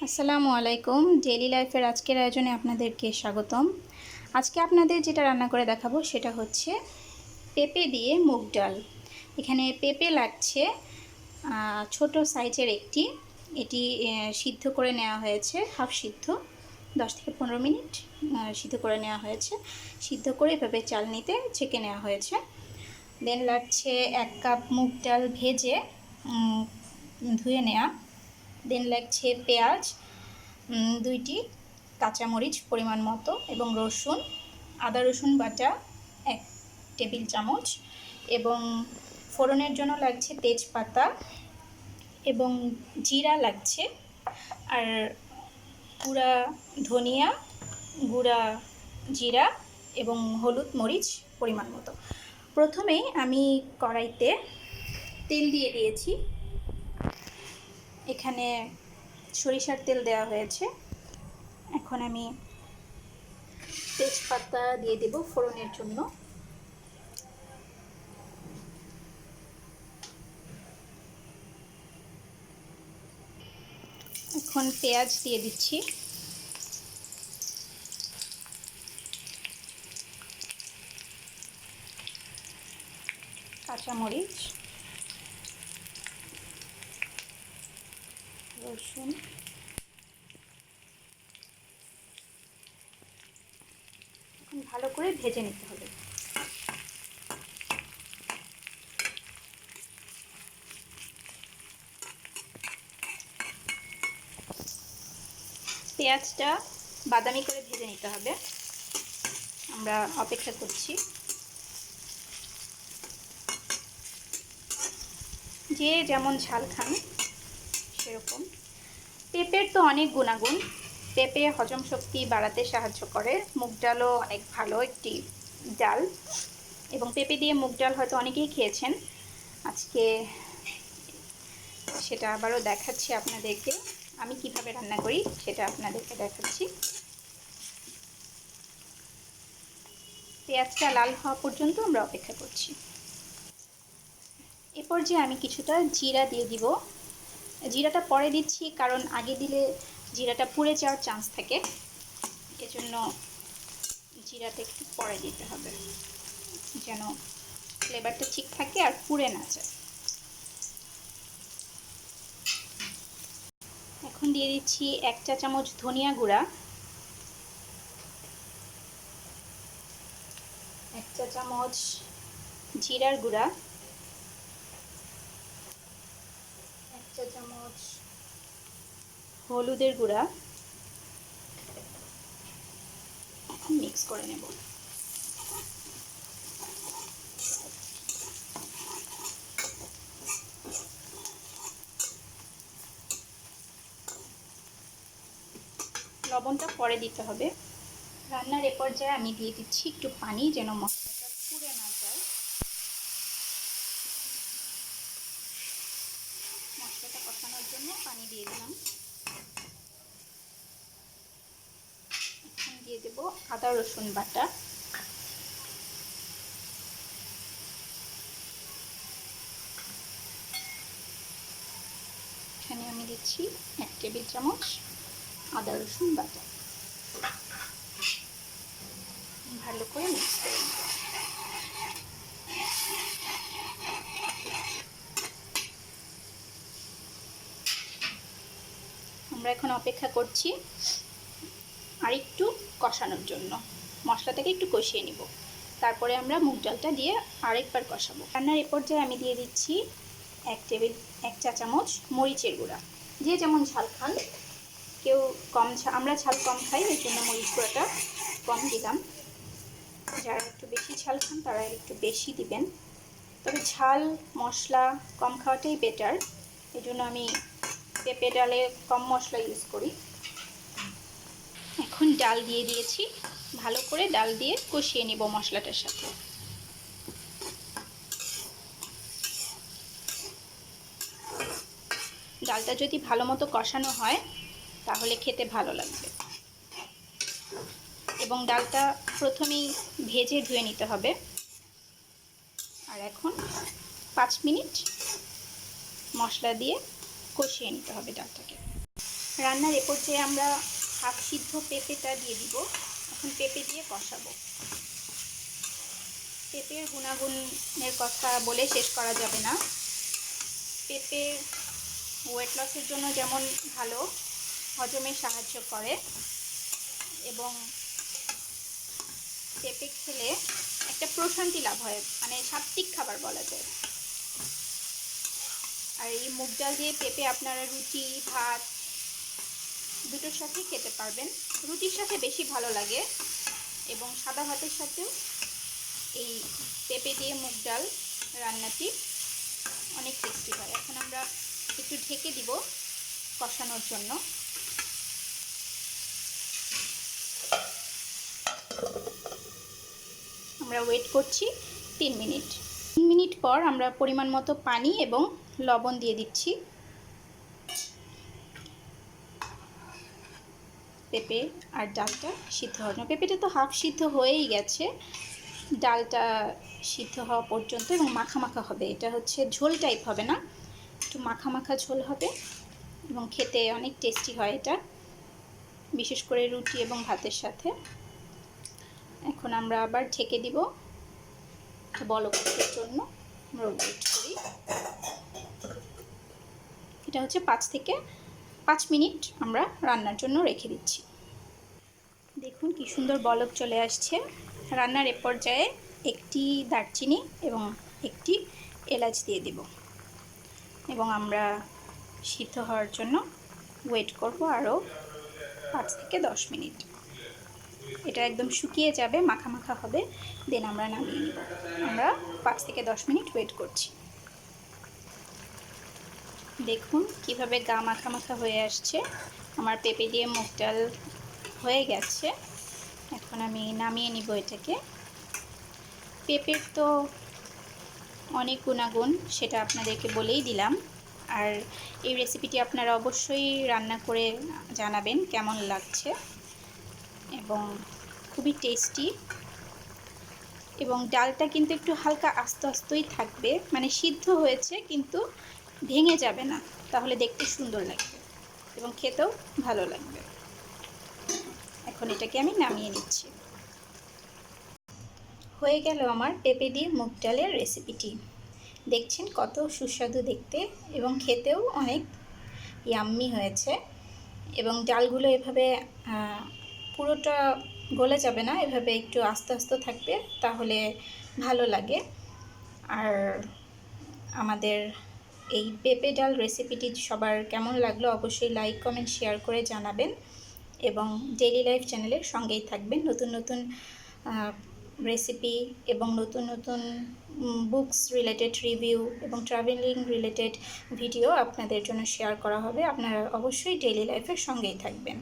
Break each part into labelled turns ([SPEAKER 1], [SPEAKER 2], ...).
[SPEAKER 1] আসসালামু আলাইকুম। ডেইলি লাইফের আজকের আয়োজনে আপনাদেরকে স্বাগতম। আজকে আপনাদের যেটা রান্না করে দেখাবো সেটা হচ্ছে পেঁপে দিয়ে মুগ ডাল। এখানে পেঁপে লাগছে ছোট সাইজের একটি, এটি সিদ্ধ করে নেওয়া হয়েছে, হাফ সিদ্ধ, 10 থেকে 15 মিনিট সিদ্ধ করে নেওয়া হয়েছে। সিদ্ধ করে এভাবে চালনিতে ছেঁকে নেওয়া হয়েছে। দেন লাগছে 1 কাপ মুগ ডাল ভেজে ধুয়ে নেওয়া। দেন লাগছে পেঁয়াজ 2টি, কাঁচামরিচ পরিমাণ মতো এবং রসুন, আদা রসুন বাটা 1 টেবিল চামচ, এবং ফোড়নের জন্য লাগছে তেজপাতা এবং জিরা লাগছে, আর গুঁড়া ধনিয়া, গুঁড়া জিরা এবং হলুদ মরিচ পরিমাণ মতো। প্রথমে আমি কড়াইতে তেল দিয়ে দিয়েছি। এখানে সরিষার তেল দেওয়া হয়েছে। এখন আমি তেজপাতা দিয়ে দেব ফোড়নের জন্য। এখন পেঁয়াজ দিয়ে দিচ্ছি। কাঁচামরিচ, রসুন, এখন ভালো করে ভেজে নিতে হবে। পেঁয়াজটা বাদামি করে ভেজে নিতে হবে। আমরা অপেক্ষা করছি। যে যেমন ঝাল খান সেরকম। পেঁপের তো অনেক গুণাগুণ। পেঁপে হজম শক্তি বাড়াতে সাহায্য করে। মুগ ডালও অনেক ভালো একটি ডাল, এবং পেঁপে দিয়ে মুগ ডাল হয়তো অনেকেই খেয়েছেন। আজকে সেটা আবারও দেখাচ্ছি আপনাদেরকে। আমি কিভাবে রান্না করি সেটা আপনাদেরকে দেখাচ্ছি। পেঁয়াজটা লাল হওয়া পর্যন্ত আমরা অপেক্ষা করছি। এ পর্যায়ে আমি কিছুটা জিরা দিয়ে দিব। জিরাটা পরে দিচ্ছি কারণ আগে দিলে জিরাটা পুড়ে যাওয়ার চান্স থাকে, এজন্য জিরাটা একটু পরে দিতে হবে যেন ফ্লেভারটা ঠিক থাকে আর পুড়ে না যায়। এখন দিয়ে দিচ্ছি 1 চা চামচ ধনিয়া গুঁড়া, 1 চা চামচ জিরার গুঁড়া, 1 চা চামচ হলুদের গুঁড়া। মিক্স করে নেব। লবণটা পরে দিতে হবে। রান্নার এ পর্যায়ে আমি দিয়ে দিচ্ছি একটু পানি যেন মশলাটা পুড়ে না যায়। মশলাটা কষানোর জন্য পানি দিয়ে দিলাম। এখন দিয়ে দেব আদা রসুন বাটা। এখানে আমি দিচ্ছি 1 টেবিল চামচ আদা রসুন বাটা। ভালো করে মিক্স করে নেব। আমরা এখন অপেক্ষা করছি আরেকটু কষানোর জন্য। মশলাটাকে একটু কষিয়ে নিব, তারপরে আমরা মুগ ডালটা দিয়ে আরেকবার কষাবো। রান্নার এ পর্যায়ে আমি দিয়ে দিচ্ছি 1 চা চামচ মরিচের গুঁড়া। যে যেমন ঝাল খান, কেউ কম আমরা ঝাল কম খাই, এর জন্য মরিচ গুঁড়াটা কম দিলাম। যারা একটু বেশি ঝাল খান তারা একটু বেশি দিবেন, তবে ঝাল মশলা কম খাওয়াটাই বেটার। এই জন্য আমি পেঁপে ডালে কম মশলা ইউজ করি। এখন ডাল দিয়ে দিয়েছি। ভালো করে ডাল দিয়ে কষিয়ে নেব মশলাটার সাথে। ডালটা যদি ভালো মতো কষানো হয় তাহলে খেতে ভালো লাগবে। এবং ডালটা প্রথমেই ভেজে ধুয়ে নিতে হবে। আর এখন 5 মিনিট মশলা দিয়ে কষিয়ে নিতে হবে ডালটাকে। রান্নার এ পর্যায়ে আমরা হাফ সিদ্ধ পেঁপেটা দিয়ে দিব। এখন পেঁপে দিয়ে কষাবো। পেঁপের গুণাগুণের কথা বলে শেষ করা যাবে না। পেঁপে ওয়েট লসের জন্য যেমন ভালো, হজমে সাহায্য করে এবং পেঁপে খেলে একটা প্রশান্তি লাভ হয়, মানে সাত্বিক খাবার বলা যায়। আর এই মুগ ডাল দিয়ে পেঁপে আপনারা রুটি, ভাত দুটোর সাথেই খেতে পারবেন। রুটির সাথে বেশি ভালো লাগে এবং সাদা ভাতের সাথেও এই পেঁপে দিয়ে মুগ ডাল রান্নাটি অনেক টেস্টি হয়। এখন আমরা একটু ঢেকে দিব কষানোর জন্য। আমরা ওয়েট করছি 3 মিনিট। 3 মিনিট পর আমরা পরিমাণ মতো পানি এবং লবণ দিয়ে দিচ্ছি। পেঁপে আর ডালটা সিদ্ধ হওয়ার জন্য। পেঁপেটা তো হাফ সিদ্ধ হয়েই গেছে, ডালটা সিদ্ধ হওয়া পর্যন্ত এবং মাখা মাখা হবে। এটা হচ্ছে ঝোল টাইপ হবে না, একটু মাখা মাখা ঝোল হবে এবং খেতে অনেক টেস্টি হয় এটা, বিশেষ করে রুটি এবং ভাতের সাথে। এখন আমরা আবার ঢেকে দিব বলকের জন্য। আমরা ওয়েট করি। এটা হচ্ছে 5 থেকে 5 মিনিট আমরা রান্নার জন্য রেখে দিচ্ছি। দেখুন কি সুন্দর বলক চলে আসছে। রান্নার এ পর্যায়ে একটি দারচিনি এবং একটি এলাচ দিয়ে দিব এবং আমরা সিদ্ধ হওয়ার জন্য ওয়েট করব আরও 5 থেকে 10 মিনিট। এটা একদম শুকিয়ে যাবে, মাখা মাখা হবে, দেন আমরা নামিয়ে নিব। আমরা 5 থেকে 10 মিনিট ওয়েট করছি। দেখুন কিভাবে গা মাখা মাখা হয়ে আসছে। আমার পেঁপে দিয়ে মুগ ডাল হয়ে গেছে। এখন আমি নামিয়ে নিব এটাকে। পেঁপের তো অনেক গুণাগুণ, সেটা আপনাদেরকে বলেই দিলাম। আর এই রেসিপিটি আপনারা অবশ্যই রান্না করে জানাবেন কেমন লাগছে, এবং খুবই টেস্টি। এবং ডালটা কিন্তু একটু হালকা আস্তে আস্তেই থাকবে, মানে সিদ্ধ হয়েছে কিন্তু ভেঙে যাবে না, তাহলে দেখতে সুন্দর লাগবে এবং খেতেও ভালো লাগবে। এখন এটাকে আমি নামিয়ে নিচ্ছি। হয়ে গেল আমার পেঁপে দিয়ে মুগ ডালের রেসিপিটি। দেখছেন কত সুস্বাদু দেখতে এবং খেতেও অনেক ইয়াম্মি হয়েছে। এবং ডালগুলো এভাবে পুরোটা গলে যাবে না, এভাবে একটু আস্তে আস্তে থাকবে, তাহলে ভালো লাগে। আর আমাদের এই পেঁপে ডাল রেসিপিটি সবার কেমন লাগলো অবশ্যই লাইক, কমেন্ট, শেয়ার করে জানাবেন এবং ডেইলি লাইফ চ্যানেলের সঙ্গেই থাকবেন। নতুন নতুন রেসিপি এবং নতুন নতুন বুকস রিলেটেড রিভিউ এবং ট্রাভেলিং রিলেটেড ভিডিও আপনাদের জন্য শেয়ার করা হবে। আপনারা অবশ্যই ডেইলি লাইফের সঙ্গেই থাকবেন।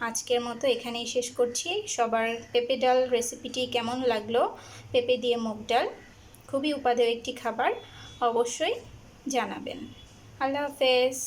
[SPEAKER 1] আজকের মতো এখানেই শেষ করছি। সবার পেঁপে ডাল রেসিপিটি কেমন লাগলো? পেঁপে দিয়ে মুগ ডাল খুবই উপাদেয় একটি খাবার, অবশ্যই জানাবেন। আল্লাহ হাফেজ।